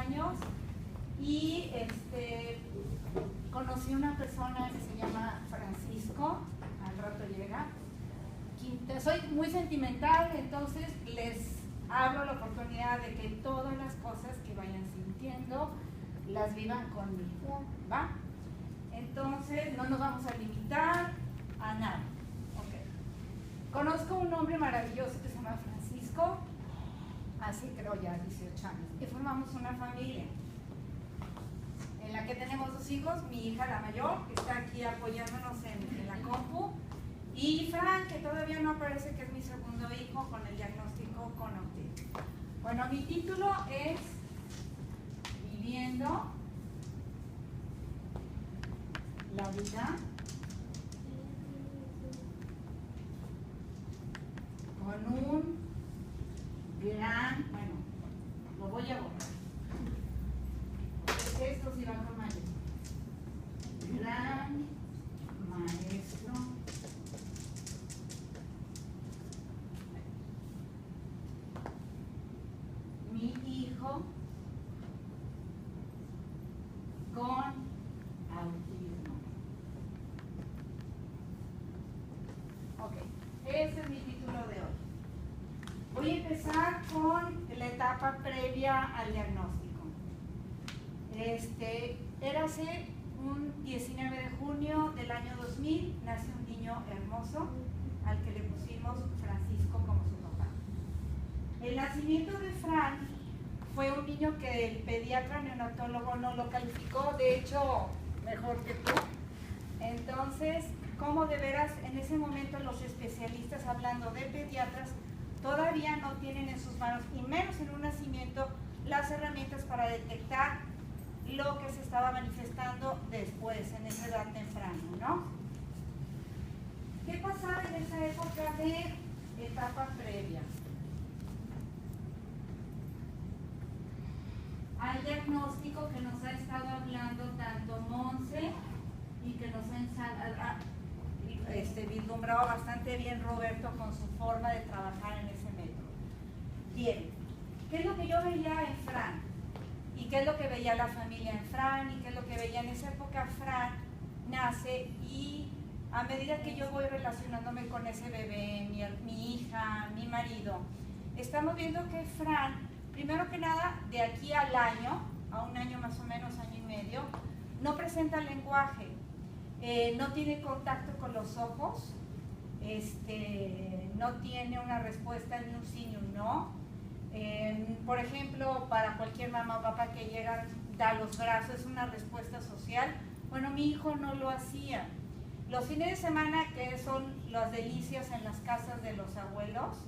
años y conocí una persona que se llama Francisco, al rato llega. Soy muy sentimental, entonces les abro la oportunidad de que todas las cosas que vayan sintiendo las vivan conmigo, ¿va? Entonces no nos vamos a limitar a nada. Okay. Conozco un hombre maravilloso que se llama Francisco, hace creo ya 18 años, y formamos una familia en la que tenemos 2 hijos, mi hija la mayor, que está aquí apoyándonos en la compu, y Fran, que todavía no aparece, que es mi segundo hijo con el diagnóstico con autismo. Bueno, mi título es Viviendo la vida con un gran, bueno, lo voy a borrar. Esto sí va con mayúsculas. Gran maestro mi hijo con autismo. Ok, ese es mi título de hoy. Voy a empezar con la etapa previa al diagnóstico. Érase un 19 de junio del año 2000, nace un niño hermoso al que le pusimos Francisco como su papá. El nacimiento de Fran fue un niño que el pediatra neonatólogo no lo calificó, de hecho, mejor que tú. Entonces, como de veras, en ese momento los especialistas, hablando de pediatras, todavía no tienen en sus manos, y menos en un nacimiento, las herramientas para detectar lo que se estaba manifestando después, en esa edad temprana, ¿no? ¿Qué pasaba en esa época de etapa previa? Al diagnóstico que nos ha estado hablando tanto Monse y que nos ha vislumbrado bastante bien Roberto con su forma de trabajar en ese método. Bien, ¿qué es lo que yo veía en Fran? ¿Y qué es lo que veía la familia en Fran? ¿Y qué es lo que veía en esa época? Fran nace y a medida que yo voy relacionándome con ese bebé, mi hija, mi marido, estamos viendo que Fran, primero que nada, de aquí al año, a un año más o menos, año y medio, no presenta lenguaje, no tiene contacto con los ojos, no tiene una respuesta ni un sí ni un no. Por ejemplo, para cualquier mamá o papá que llega, da los brazos, es una respuesta social. Bueno, mi hijo no lo hacía. Los fines de semana, que son las delicias en las casas de los abuelos,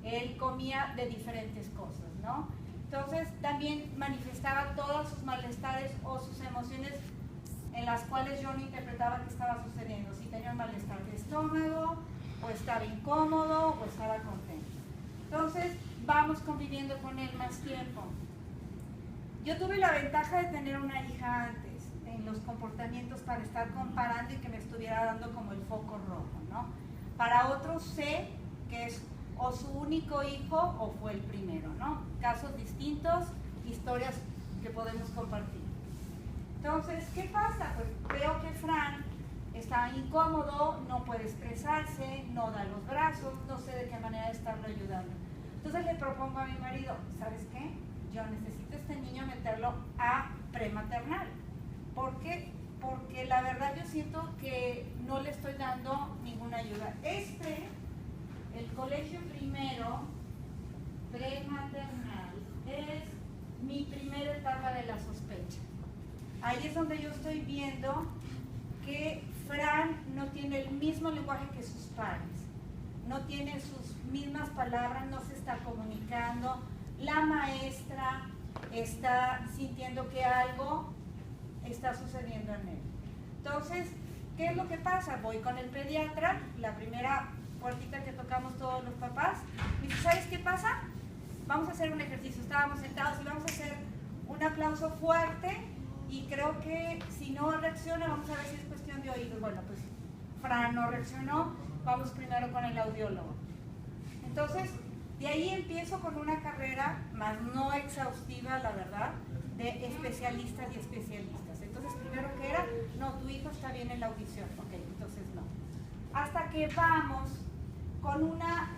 él comía de diferentes cosas, ¿no? Entonces también manifestaba todos sus malestares o sus emociones en las cuales yo no interpretaba qué estaba sucediendo, si tenía un malestar de estómago, o estaba incómodo, o estaba contento. Entonces vamos conviviendo con él más tiempo. Yo tuve la ventaja de tener una hija antes en los comportamientos para estar comparando y que me estuviera dando como el foco rojo, ¿no? Para otros sé que es o su único hijo o fue el primero, ¿no? Casos distintos, historias que podemos compartir. Entonces, ¿qué pasa? Pues veo que Fran está incómodo, no puede expresarse, no da los brazos, no sé de qué manera estarlo ayudando. Entonces le propongo a mi marido, ¿sabes qué? Yo necesito a este niño meterlo a prematernal. ¿Por qué? Porque la verdad yo siento que no le estoy dando ninguna ayuda. El colegio primero, prematernal, es mi primera etapa de la sospecha. Ahí es donde yo estoy viendo que Fran no tiene el mismo lenguaje que sus padres, no tiene sus mismas palabras, no se está comunicando, la maestra está sintiendo que algo está sucediendo en él. Entonces, ¿qué es lo que pasa? Voy con el pediatra, la primera puertita que tocamos todos los papás, me dice, ¿sabes qué pasa? Vamos a hacer un ejercicio, estábamos sentados y vamos a hacer un aplauso fuerte y creo que si no reacciona, vamos a ver si es cuestión de oídos. Bueno, pues Fran no reaccionó, vamos primero con el audiólogo. Entonces, de ahí empiezo con una carrera, más no exhaustiva, la verdad, de especialistas y especialistas. Entonces, primero que era, no, tu hijo está bien en la audición. Ok, entonces no. Hasta que vamos con una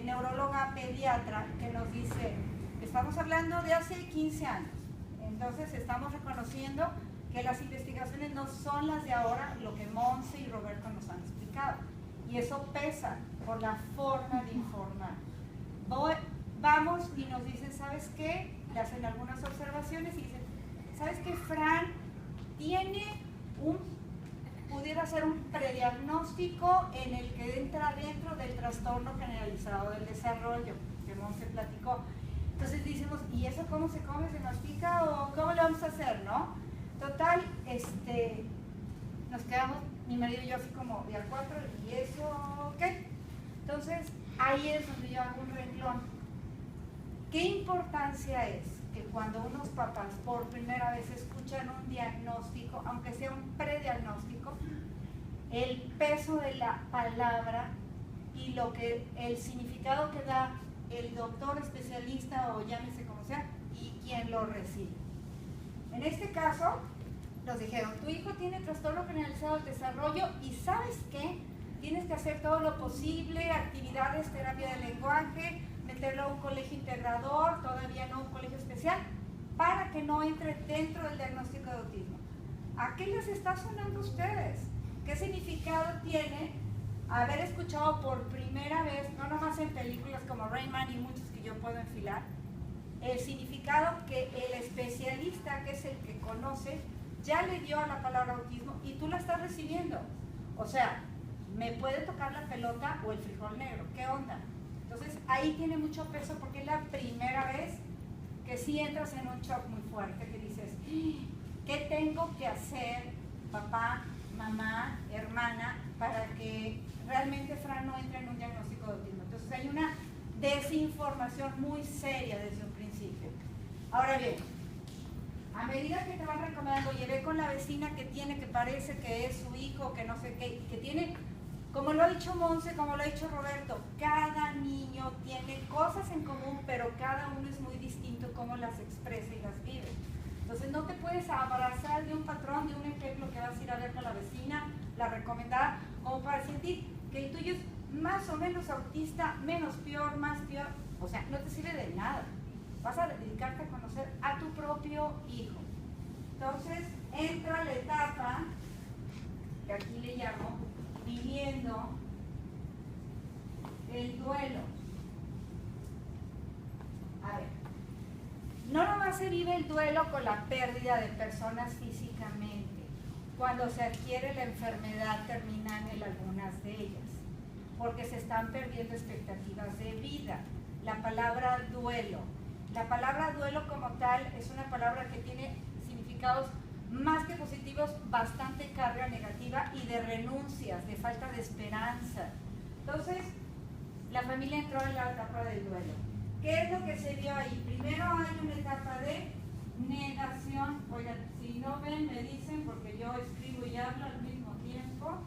neuróloga pediatra que nos dice, estamos hablando de hace 15 años. Entonces, estamos reconociendo que las investigaciones no son las de ahora, lo que Monse y Roberto nos han explicado. Y eso pesa por la forma de informar. Vamos y nos dicen, ¿sabes qué? Le hacen algunas observaciones y dicen, ¿sabes qué? Fran pudiera ser un prediagnóstico en el que entra dentro del trastorno generalizado del desarrollo, que Monse platicó. Entonces decimos, ¿y eso cómo se come? ¿Se mastica? ¿O cómo lo vamos a hacer? ¿No? Total, nos quedamos, mi marido y yo así como de a cuatro, ¿y eso qué? Entonces, ahí es donde yo hago un renglón. ¿Qué importancia es que cuando unos papás por primera vez escuchan un diagnóstico, aunque sea un prediagnóstico, el peso de la palabra y el significado que da el doctor especialista o llámese como sea, y quien lo recibe? En este caso, nos dijeron, tu hijo tiene trastorno generalizado del desarrollo y ¿sabes qué? Tienes que hacer todo lo posible, actividades, terapia de lenguaje, meterlo a un colegio integrador, todavía no un colegio especial, para que no entre dentro del diagnóstico de autismo. ¿A qué les está sonando a ustedes? ¿Qué significado tiene haber escuchado por primera vez, no nomás en películas como Rayman y muchos que yo puedo enfilar, el significado que el especialista, que es el que conoce, ya le dio a la palabra autismo y tú la estás recibiendo? O sea, me puede tocar la pelota o el frijol negro, ¿qué onda? Entonces ahí tiene mucho peso porque es la primera vez que sí entras en un shock muy fuerte, que dices, ¿qué tengo que hacer, papá, mamá, hermana, para que realmente Fran no entre en un diagnóstico de autismo? Entonces hay una desinformación muy seria desde un principio. Ahora bien, a medida que te van recomendando, llevé con la vecina que tiene, que parece que es su hijo, que no sé qué, que tiene, como lo ha dicho Monse, como lo ha dicho Roberto, cada niño tiene cosas en común, pero cada uno es muy distinto cómo las expresa y las vive. Entonces no te puedes abrazar de un patrón, de un ejemplo que vas a ir a ver con la vecina, la recomendada, como para sentir que el tuyo es más o menos autista, menos peor, más peor. O sea, no te sirve de nada. Vas a dedicarte a conocer a tu propio hijo. Entonces entra la etapa, que aquí le llamo, viviendo el duelo. A ver, no nomás se vive el duelo con la pérdida de personas físicamente, cuando se adquiere la enfermedad terminal en algunas de ellas, porque se están perdiendo expectativas de vida. La palabra duelo como tal es una palabra que tiene significados más que positivos, bastante carga negativa y de renuncias, de falta de esperanza. Entonces, la familia entró en la etapa del duelo. ¿Qué es lo que se dio ahí? Primero hay una etapa de negación. Oigan, si no ven, me dicen, porque yo escribo y hablo al mismo tiempo.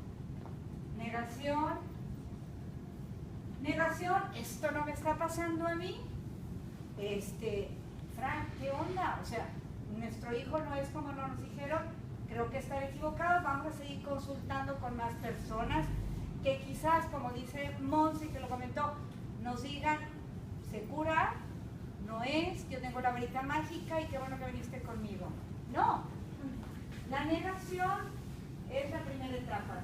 Negación. Negación, esto no me está pasando a mí. Fran, ¿qué onda? O sea, nuestro hijo no es como nos dijeron, creo que está equivocado, vamos a seguir consultando con más personas que quizás, como dice Monse, que lo comentó, nos digan, ¿se cura? No es, yo tengo la varita mágica y qué bueno que viniste conmigo. No, la negación es la primera etapa.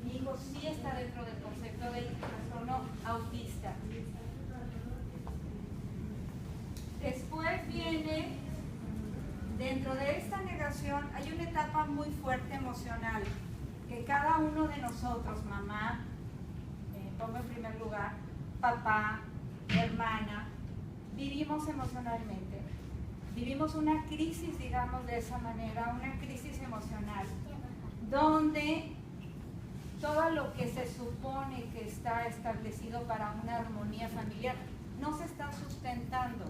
Mi hijo sí está dentro del concepto del trastorno autista. Después viene, dentro de esta negación, hay una etapa muy fuerte emocional, que cada uno de nosotros, mamá, pongo en primer lugar, papá, hermana, vivimos emocionalmente. Vivimos una crisis, digamos de esa manera, una crisis emocional, donde todo lo que se supone que está establecido para una armonía familiar no se está sustentando.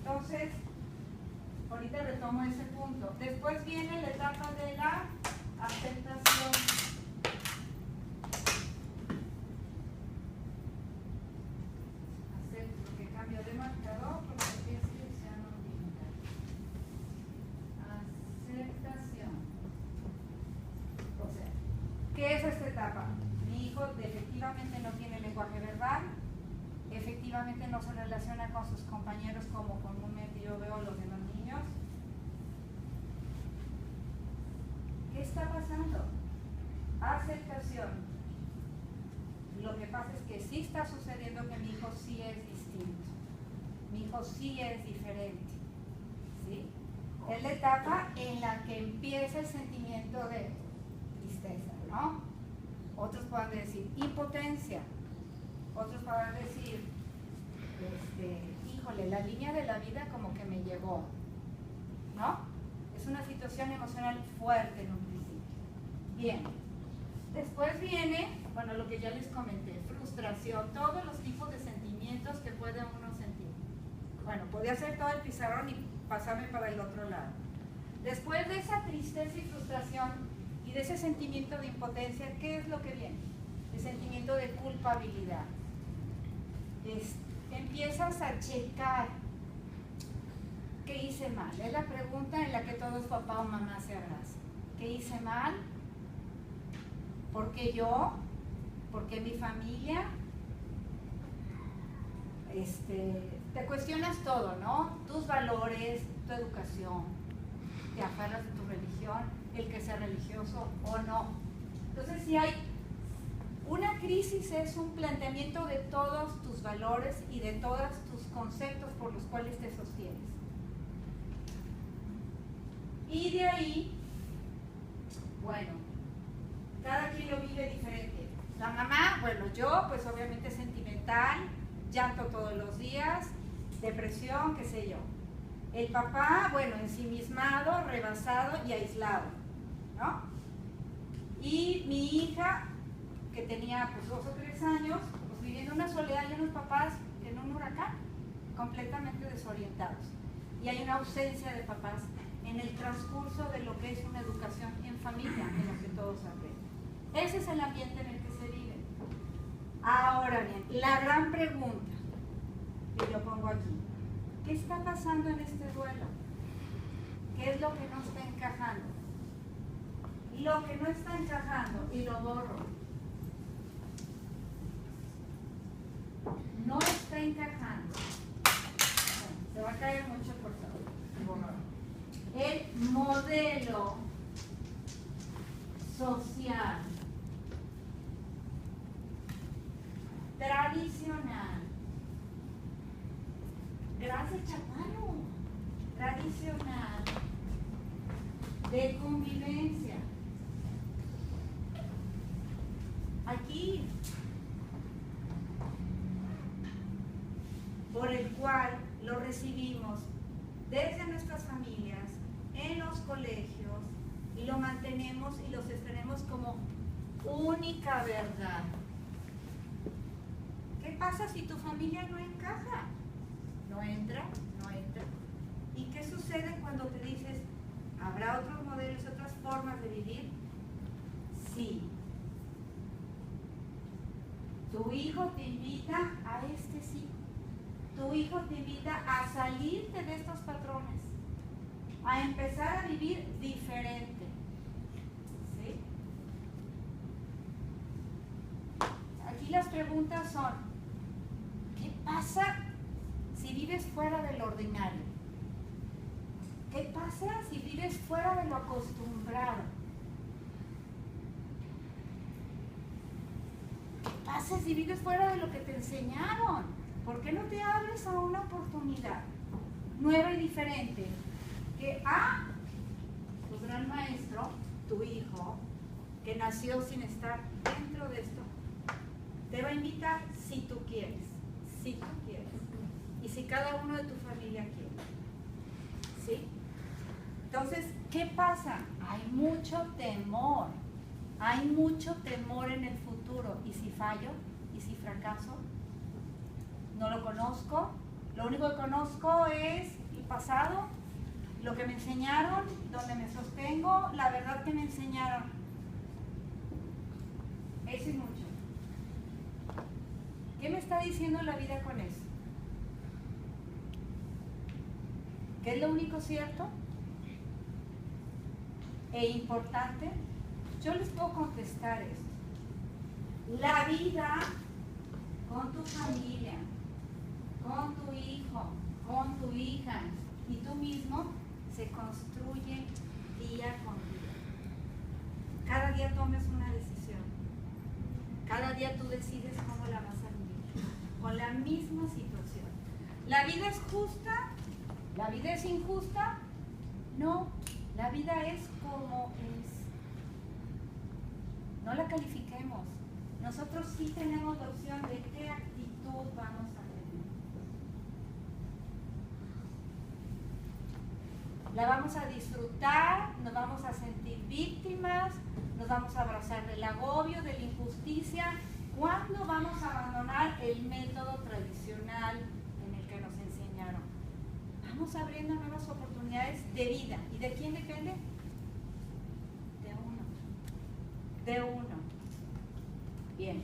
Entonces, ahorita retomo ese punto. Después viene la etapa de la aceptación. Acepto que cambio de marcador porque aquí es que se han olvidado. como comúnmente yo veo los demás niños. ¿Qué está pasando? Aceptación. Lo que pasa es que sí está sucediendo que mi hijo sí es distinto. Mi hijo sí es diferente. ¿Sí? Es la etapa en la que empieza el sentimiento de tristeza, ¿no? Otros pueden decir impotencia. Otros pueden decir, híjole, la línea de la vida como que me llegó, ¿no? Es una situación emocional fuerte en un principio. Bien. Después viene, bueno, lo que ya les comenté, frustración, todos los tipos de sentimientos que puede uno sentir. Bueno, podía hacer todo el pizarrón y pasarme para el otro lado. Después de esa tristeza y frustración y de ese sentimiento de impotencia, ¿qué es lo que viene? El sentimiento de culpabilidad. Empiezas a checar qué hice mal. Es la pregunta en la que todos papá o mamá se abrazan. ¿Qué hice mal? ¿Por qué yo? ¿Por qué mi familia? Te cuestionas todo, ¿no? Tus valores, tu educación, te aferras de tu religión, el que sea religioso o no. Entonces, si hay una crisis, es un planteamiento de todos tus valores y de todos tus conceptos por los cuales te sostienes. Y de ahí, bueno, cada quien lo vive diferente. La mamá, bueno, yo pues obviamente sentimental, llanto todos los días, depresión, qué sé yo. El papá, bueno, ensimismado, rebasado y aislado, ¿no? Y mi hija, que tenía pues 2 o 3 años, pues viviendo una soledad y unos papás en un huracán, completamente desorientados. Y hay una ausencia de papás en el transcurso de lo que es una educación en familia, en la que todos aprenden. Ese es el ambiente en el que se vive. Ahora bien, la gran pregunta que yo pongo aquí, ¿qué está pasando en este duelo? ¿Qué es lo que no está encajando? Lo que no está encajando, y lo borro, no está encajando. Bueno, se va a caer mucho, por favor. El modelo social tradicional, gracias Chaparro, tradicional de convivencia. Aquí, por el cual lo recibimos desde nuestras familias, en los colegios, y lo mantenemos y los sostenemos como única verdad. ¿Qué pasa si tu familia no encaja? No entra, no entra. ¿Y qué sucede cuando te dices, ¿habrá otros modelos, otras formas de vivir? Sí. Tu hijo te invita a sí. Tu hijo te invita a salirte de estos patrones, a empezar a vivir diferente. ¿Sí? Aquí las preguntas son, ¿qué pasa si vives fuera del ordinario? ¿Qué pasa si vives fuera de lo acostumbrado? ¿Qué pasa si vives fuera de lo que te enseñaron? ¿Por qué no te abres a una oportunidad nueva y diferente? Que tu gran maestro, tu hijo, que nació sin estar dentro de esto, te va a invitar si tú quieres, y si cada uno de tu familia quiere. ¿Sí? Entonces, ¿qué pasa? Hay mucho temor en el futuro. ¿Y si fallo? ¿Y si fracaso? No lo conozco, lo único que conozco es el pasado, lo que me enseñaron, donde me sostengo, la verdad que me enseñaron. Eso y mucho. ¿Qué me está diciendo la vida con eso? ¿Qué es lo único cierto e importante? Yo les puedo contestar esto. La vida con tu familia, con tu hijo, con tu hija y tú mismo se construye día con día. Cada día tomes una decisión. Cada día tú decides cómo la vas a vivir. Con la misma situación. ¿La vida es justa? ¿La vida es injusta? No. La vida es como es. No la califiquemos. Nosotros sí tenemos la opción de qué actitud vamos a tener. La vamos a disfrutar, nos vamos a sentir víctimas, nos vamos a abrazar del agobio, de la injusticia. ¿Cuándo vamos a abandonar el método tradicional en el que nos enseñaron? Vamos abriendo nuevas oportunidades de vida. ¿Y de quién depende? De uno. De uno. Bien.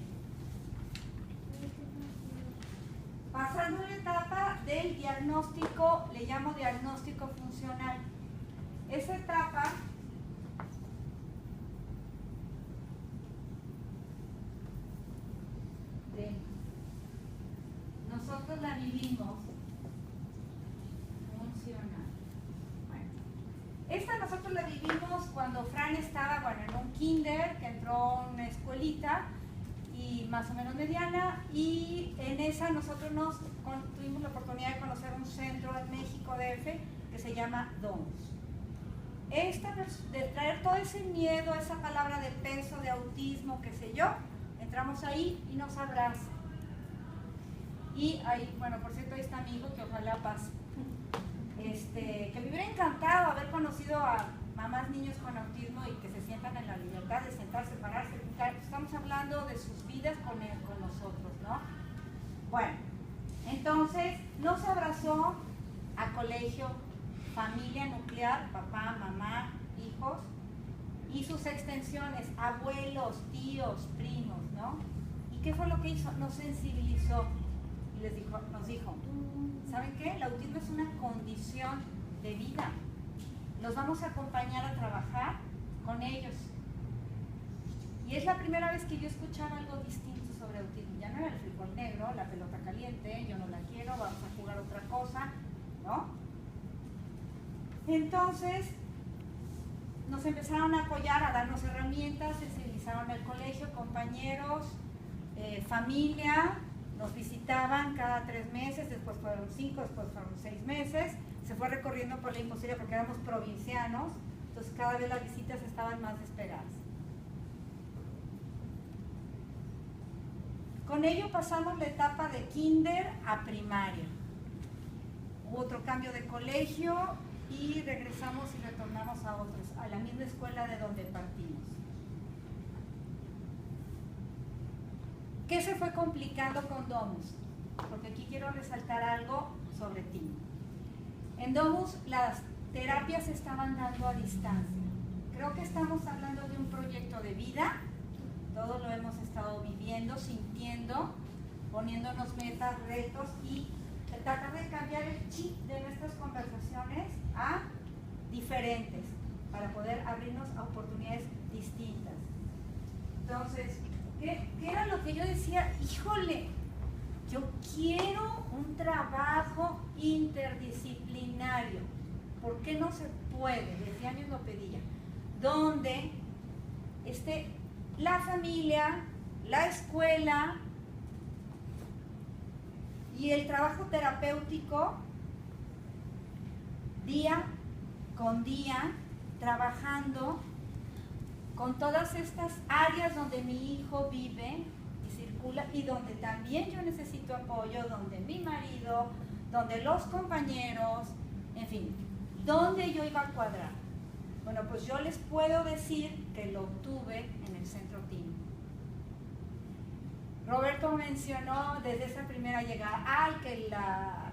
Pasando a la etapa del diagnóstico, le llamo diagnóstico funcional. Esa etapa nosotros la vivimos funcional. Bueno, esta nosotros la vivimos cuando Fran estaba, en un kinder, que entró a una escuelita y más o menos mediana, y en esa nosotros tuvimos la oportunidad de conocer un centro en México DF que se llama DOMUS. De traer todo ese miedo, esa palabra de peso, de autismo, qué sé yo, entramos ahí y nos abraza. Y ahí, por cierto, ahí está mi hijo, que ojalá pase. Que me hubiera encantado haber conocido a mamás, niños con autismo y que se sientan en la libertad de sentarse, pararse, pintar. Estamos hablando de sus vidas con nosotros, ¿no? Bueno, entonces nos abrazó a colegio, familia nuclear, papá, mamá, hijos, y sus extensiones, abuelos, tíos, primos, ¿no? ¿Y qué fue lo que hizo? Nos sensibilizó y nos dijo, ¿saben qué? El autismo es una condición de vida. Los vamos a acompañar a trabajar con ellos. Y es la primera vez que yo escuchaba algo distinto sobre autismo. Ya no era el frijol negro, la pelota caliente, yo no la quiero, vamos a jugar otra cosa, ¿no? Entonces, nos empezaron a apoyar, a darnos herramientas, sensibilizaron al colegio, compañeros, familia, nos visitaban cada 3 meses, después fueron 5, después fueron 6 meses. Se fue recorriendo por la imposible porque éramos provincianos, entonces cada vez las visitas estaban más esperadas. Con ello pasamos la etapa de kinder a primaria. Hubo otro cambio de colegio y regresamos y retornamos a la misma escuela de donde partimos. ¿Qué se fue complicando con DOMUS? Porque aquí quiero resaltar algo sobre ti. En DOMUS las terapias se estaban dando a distancia. Creo que estamos hablando de un proyecto de vida. Todos lo hemos estado viviendo, sintiendo, poniéndonos metas, retos y tratar de cambiar el chip de nuestras conversaciones a diferentes para poder abrirnos a oportunidades distintas. Entonces, ¿qué era lo que yo decía? Híjole, yo quiero un trabajo interdisciplinario. ¿Por qué no se puede? Desde años lo pedía. Donde esté la familia, la escuela y el trabajo terapéutico día con día, trabajando con todas estas áreas donde mi hijo vive y circula y donde también yo necesito apoyo, donde mi marido, donde los compañeros, en fin, donde yo iba a cuadrar. Bueno, pues yo les puedo decir que lo obtuve en el Centro TIM. Roberto mencionó desde esa primera llegada,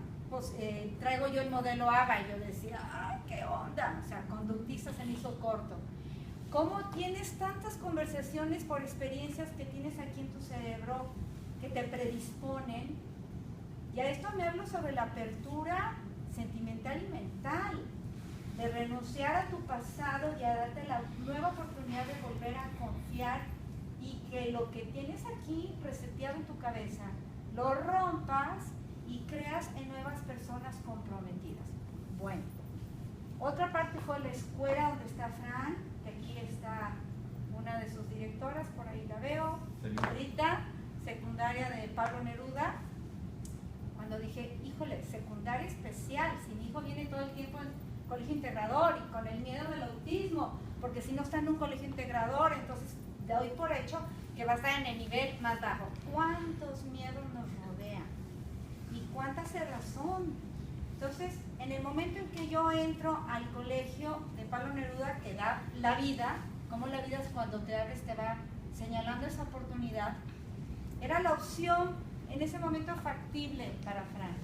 traigo yo el modelo AGA, y yo decía, ¡ay, qué onda! O sea, conductista se me hizo corto. ¿Cómo tienes tantas conversaciones por experiencias que tienes aquí en tu cerebro que te predisponen? Y a esto me hablo sobre la apertura sentimental y mental, de renunciar a tu pasado y a darte la nueva oportunidad de volver a confiar y que lo que tienes aquí reseteado en tu cabeza lo rompas y creas en nuevas personas comprometidas. Bueno, otra parte fue la escuela donde está Fran, que aquí está una de sus directoras, por ahí la veo, ahorita, secundaria de Pablo Neruda. Cuando dije, híjole, secundaria especial, si mi hijo viene todo el tiempo en colegio integrador y con el miedo del autismo, porque si no está en un colegio integrador, entonces doy por hecho que va a estar en el nivel más bajo. ¿Cuántos miedos nos rodean? ¿Y cuánta cerrazón? Entonces, en el momento en que yo entro al colegio de Pablo Neruda, que da la vida, como la vida es cuando te abres, te va señalando esa oportunidad, era la opción en ese momento factible para Fran.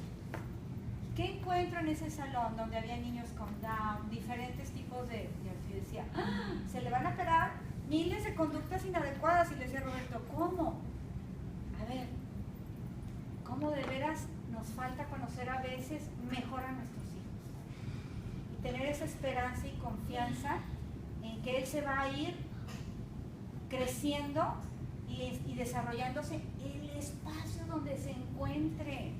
¿Qué encuentro en ese salón donde había niños con Down, diferentes tipos de yo decía, ¡ah! Se le van a esperar miles de conductas inadecuadas? Y le decía a Roberto, ¿cómo? A ver, ¿cómo de veras nos falta conocer a veces mejor a nuestros hijos? Y tener esa esperanza y confianza en que él se va a ir creciendo y desarrollándose en el espacio donde se encuentre.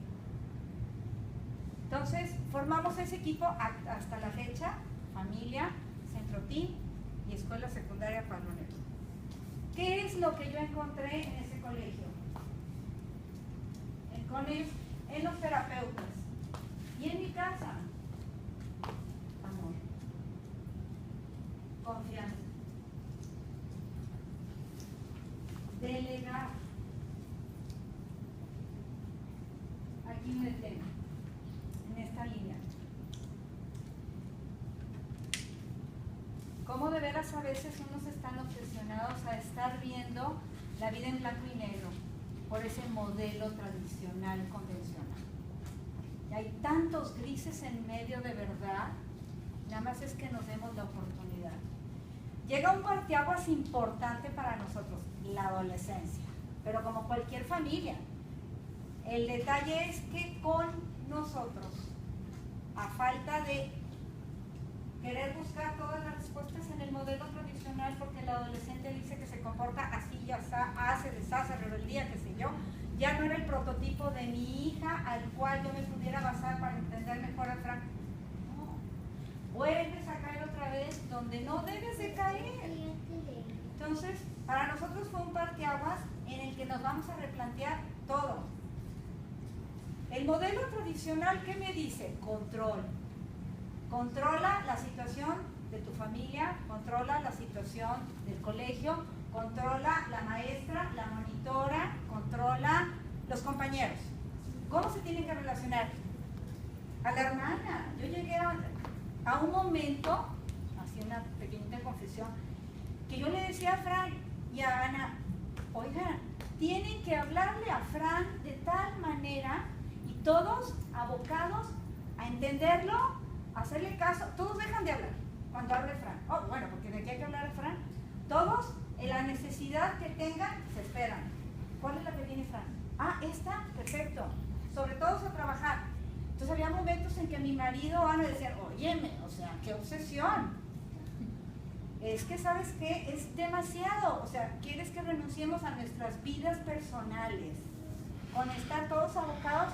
Entonces, formamos ese equipo hasta la fecha, familia, Centro Team y Escuela Secundaria Pablo Neruda. ¿Qué es lo que yo encontré en ese colegio? En los terapeutas y en mi casa. Amor, confianza, delegar. Aquí me detengo, en esta línea. Cómo de veras a veces unos están obsesionados a estar viendo la vida en blanco y negro por ese modelo tradicional, convencional. Y hay tantos grises en medio de verdad, nada más es que nos demos la oportunidad. Llega un parteaguas importante para nosotros, la adolescencia, pero como cualquier familia. El detalle es que con nosotros, a falta de querer buscar todas las respuestas en el modelo tradicional, porque el adolescente dice que se comporta así, ya hace, deshace, rebeldía, qué sé yo, ya no era el prototipo de mi hija al cual yo me pudiera basar para entender mejor a Fran. No, vuelves a caer otra vez donde no debes de caer. Entonces, para nosotros fue un parteaguas en el que nos vamos a replantear todo. El modelo tradicional, ¿qué me dice? Control. Controla la situación de tu familia, controla la situación del colegio, controla la maestra, la monitora, controla los compañeros. ¿Cómo se tienen que relacionar? A la hermana. Yo llegué a un momento, hacía una pequeñita confesión, que yo le decía a Fran y a Ana, oigan, tienen que hablarle a Fran de tal manera y todos abocados a entenderlo, a hacerle caso. Todos dejan de hablar cuando hable Fran. Oh, bueno, porque de qué hay que hablar a Fran. Todos, en la necesidad que tengan, se esperan. ¿Cuál es la que tiene Fran? Ah, esta, perfecto. Sobre todo a trabajar. Entonces había momentos en que mi marido o Ana decían, óyeme, o sea, qué obsesión. Es que, ¿sabes qué? Es demasiado. O sea, quieres que renunciemos a nuestras vidas personales con estar todos abocados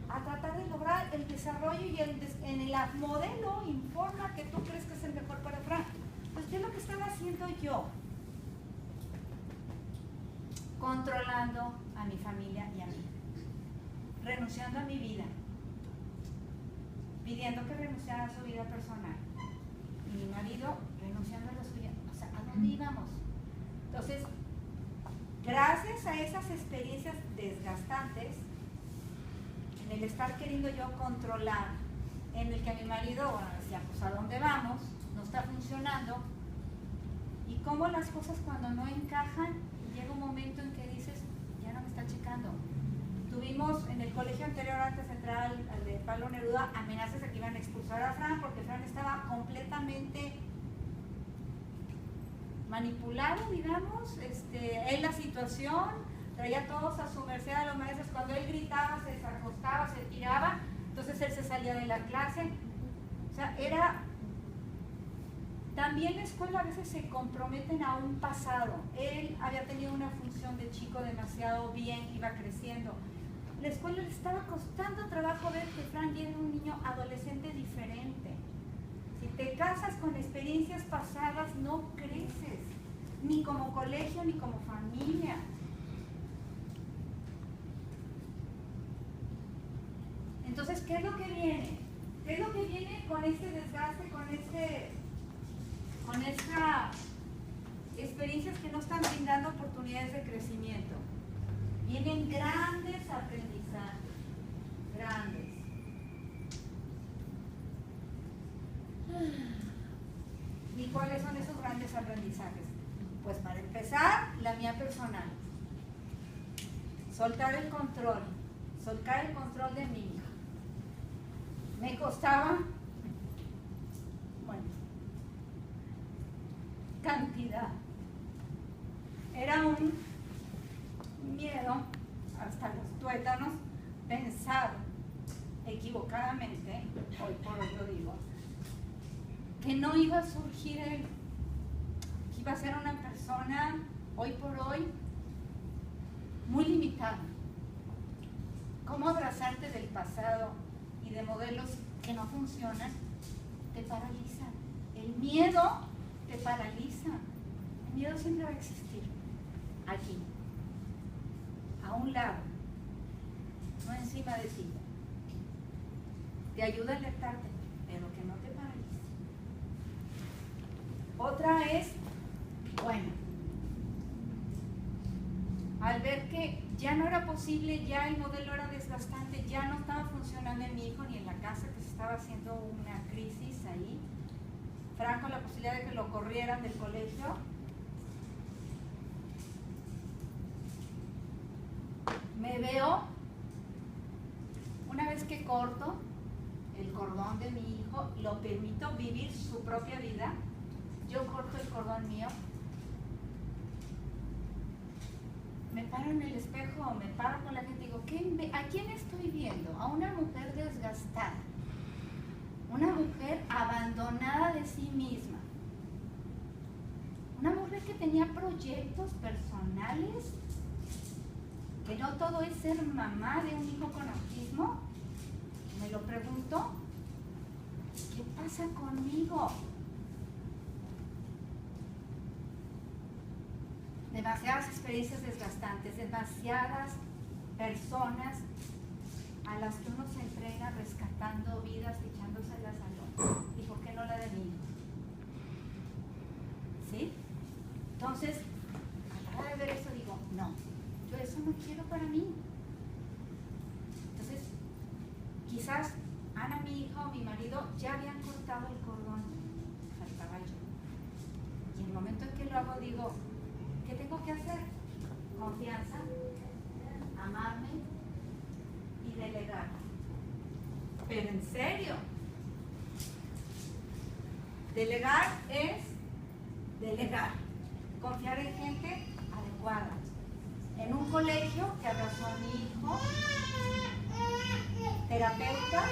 a tratar de lograr el desarrollo y en el modelo informa que tú crees que es el mejor para Fran. Pues, ¿qué es lo que estaba haciendo yo? Controlando a mi familia y a mí. Renunciando a mi vida. Pidiendo que renunciara a su vida personal. Y mi marido renunciando a la suya. O sea, ¿a dónde íbamos? Entonces, gracias a esas experiencias desgastantes, en el estar queriendo yo controlar, en el que a mi marido, bueno, decía, pues ¿a dónde vamos? No está funcionando. Y cómo las cosas cuando no encajan, llega un momento en que dices, ya no me está checando. Tuvimos en el colegio anterior, antes de entrar al de Pablo Neruda, amenazas de que iban a expulsar a Fran, porque Fran estaba completamente manipulado, digamos, en la situación, traía a todos a su merced a los maestros. Cuando él gritaba, se desacostaba, se tiraba, entonces él se salía de la clase. O sea, era... También la escuela a veces se comprometen a un pasado. Él había tenido una función de chico demasiado bien, iba creciendo. la escuela le estaba costando trabajo ver que Fran ya era un niño adolescente diferente. Si te casas con experiencias pasadas, no creces, ni como colegio, ni como familia. Entonces, ¿qué es lo que viene? ¿Qué es lo que viene con este desgaste, con estas experiencias que no están brindando oportunidades de crecimiento? Vienen grandes aprendizajes, grandes. ¿Y cuáles son esos grandes aprendizajes? Pues para empezar, la mía personal. Soltar el control de mi hija. Me costaba, bueno, cantidad. Era un miedo, hasta los tuétanos, pensar equivocadamente, hoy por hoy lo digo, que no iba a surgir él, que iba a ser una persona, hoy por hoy, muy limitada. ¿Cómo abrazarte del pasado y de modelos que no funcionan? Te paralizan. El miedo te paraliza. El miedo siempre va a existir. Aquí. A un lado. No encima de ti. Te ayuda a alertarte, pero que no te paralice. Otra es, bueno, al ver que ya no era posible, ya el modelo era desgastante, ya no estaba funcionando en mi hijo ni en la casa, que se estaba haciendo una crisis ahí. Franco, la posibilidad de que lo corrieran del colegio. Me veo, una vez que corto el cordón de mi hijo, lo permito vivir su propia vida, yo corto el cordón mío, me paro en el espejo, me paro con la gente y digo, ¿a quién estoy viendo? A una mujer desgastada, una mujer abandonada de sí misma, una mujer que tenía proyectos personales, que no todo es ser mamá de un hijo con autismo. Me lo pregunto, ¿qué pasa conmigo? Demasiadas experiencias desgastantes, demasiadas personas a las que uno se entrega rescatando vidas, echándoselas al hombro. ¿Y por qué no la de mi hijo? ¿Sí? Entonces, a la hora de ver eso digo, no, yo eso no quiero para mí. Entonces, quizás Ana, mi hija o mi marido ya habían cortado el cordón, faltaba yo. Y en el momento en que lo hago digo, ¿qué tengo que hacer? Confianza, amarme y delegar. Pero en serio, delegar es delegar. Confiar en gente adecuada. En un colegio que abrazó a mi hijo, terapeutas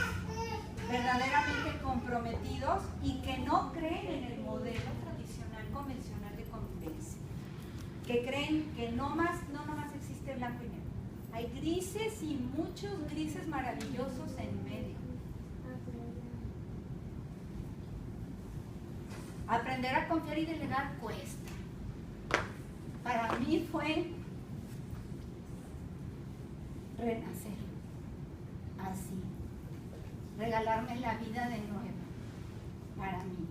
verdaderamente comprometidos y que no creen en el modelo tradicional, convencional de convivencia. Que creen que no nomás existe blanco y negro. Hay grises y muchos grises maravillosos en medio. Aprender a confiar y delegar cuesta. Para mí fue renacer, así, regalarme la vida de nuevo, para mí,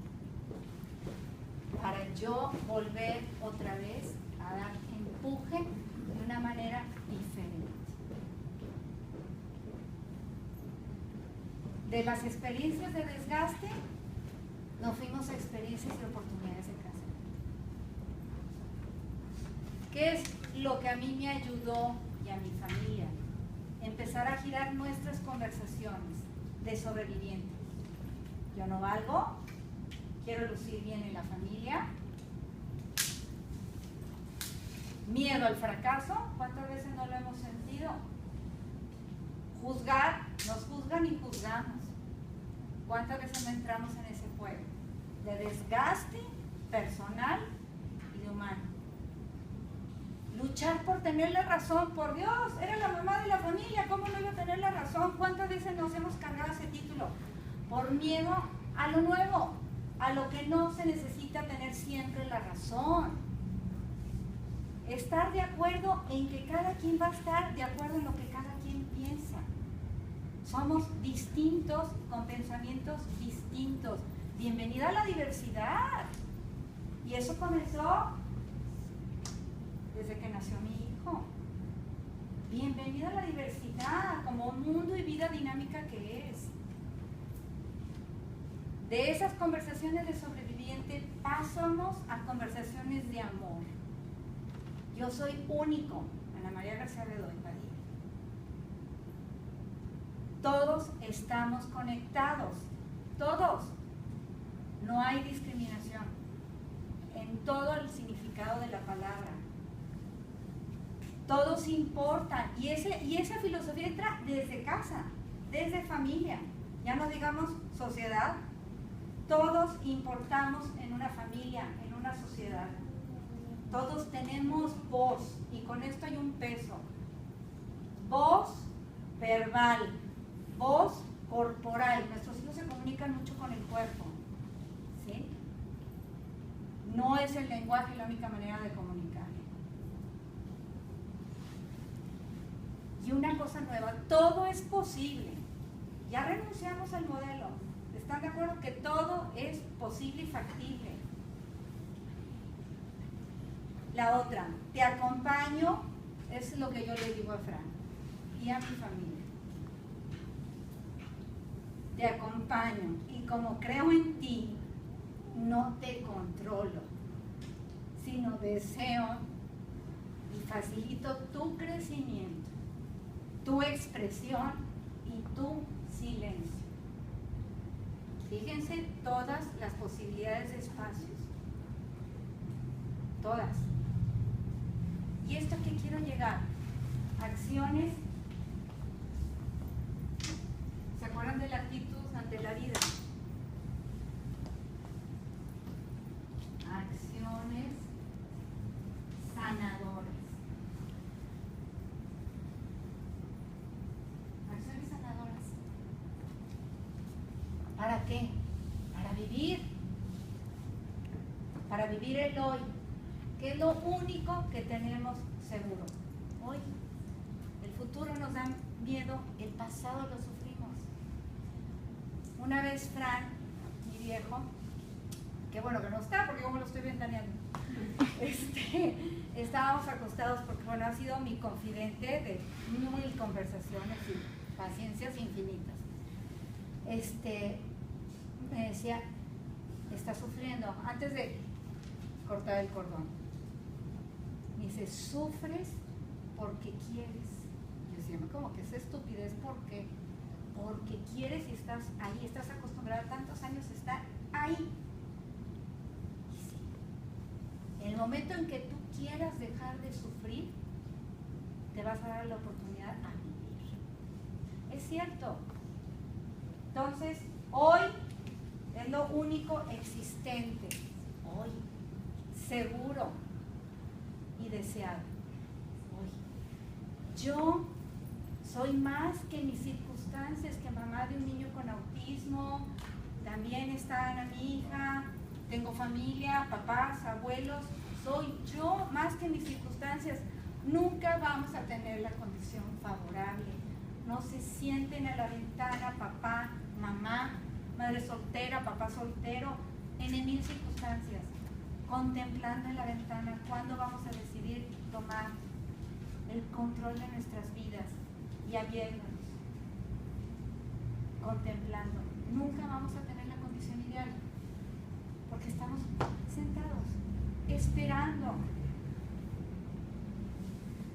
para yo volver otra vez a dar empuje de una manera diferente. De las experiencias de desgaste, nos fuimos a experiencias y oportunidades de crecimiento. ¿Qué es lo que a mí me ayudó y a mi familia? Empezar a girar nuestras conversaciones de sobreviviente. Yo no valgo, quiero lucir bien en la familia. Miedo al fracaso, ¿cuántas veces no lo hemos sentido? Juzgar, nos juzgan y juzgamos. ¿Cuántas veces no entramos en ese juego? De desgaste personal y de humano. luchar por tener la razón. Por Dios, era la mamá de la familia, ¿cómo no iba a tener la razón? ¿Cuántas veces nos hemos cargado ese título? Por miedo a lo nuevo, a lo que no se necesita tener siempre la razón. Estar de acuerdo en que cada quien va a estar de acuerdo en lo que cada quien piensa. Somos distintos, con pensamientos distintos. Bienvenida a la diversidad. Y eso comenzó desde que nació mi hijo. Bienvenida a la diversidad, como un mundo y vida dinámica que es. De esas conversaciones de sobreviviente pasamos a conversaciones de amor. Yo soy único, Ana María García Bedoy Padilla. Todos estamos conectados, todos. No hay discriminación en todo el significado de la palabra. Todos importan y esa filosofía entra desde casa, desde familia, ya no digamos sociedad. Todos importamos en una familia, en una sociedad. Todos tenemos voz y con esto hay un peso. Voz verbal, voz corporal. Nuestros hijos se comunican mucho con el cuerpo, ¿sí? No es el lenguaje la única manera de comunicar. Y una cosa nueva, todo es posible. Ya renunciamos al modelo. ¿Están de acuerdo que todo es posible y factible? La otra, te acompaño, es lo que yo le digo a Fran y a mi familia. Te acompaño y como creo en ti, no te controlo, sino deseo y facilito tu crecimiento, tu expresión y tu silencio. Fíjense todas las posibilidades de espacios, todas. ¿Y esto a qué quiero llegar? Acciones. ¿Se acuerdan de la actitud ante la vida? Acciones sanadoras. Acciones sanadoras. ¿Para qué? Para vivir. Para vivir el hoy, que es lo único que tenemos seguro. Hoy. El futuro nos da miedo, el pasado lo sufrimos. Una vez Fran, mi viejo, que bueno que no está porque yo me lo estoy ventaneando, estábamos acostados porque bueno, ha sido mi confidente de mil conversaciones y paciencias infinitas. Me decía, está sufriendo, antes de cortar el cordón, me dice, sufres porque quieres. Yo decía, ¿cómo que es estupidez? ¿Por qué? Porque quieres y estás ahí, estás acostumbrada a tantos años a estar ahí. Y sí, el momento en que tú quieras dejar de sufrir, te vas a dar la oportunidad a vivir. Es cierto. Entonces, hoy es lo único existente, hoy, seguro y deseado. Hoy. Yo soy más que mis circunstancias, que mamá de un niño con autismo, también está Ana, mi hija, tengo familia, papás, abuelos, soy yo más que mis circunstancias. Nunca vamos a tener la condición favorable. No se sienten a la ventana, papá, mamá, madre soltera, papá soltero, en mil circunstancias, contemplando en la ventana cuándo vamos a decidir tomar el control de nuestras vidas y abriéndonos, contemplando. Nunca vamos a tener la condición ideal, porque estamos sentados, esperando.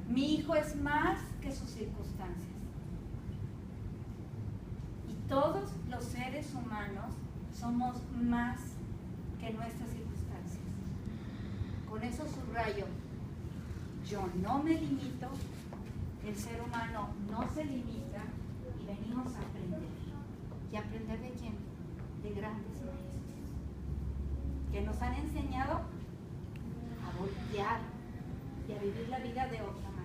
Mi hijo es más que sus circunstancias. Y todos los seres humanos somos más que nuestras circunstancias. Con eso subrayo, yo no me limito, el ser humano no se limita y venimos a aprender. ¿Y aprender de quién? De grandes maestros que nos han enseñado a voltear, y a vivir la vida de otra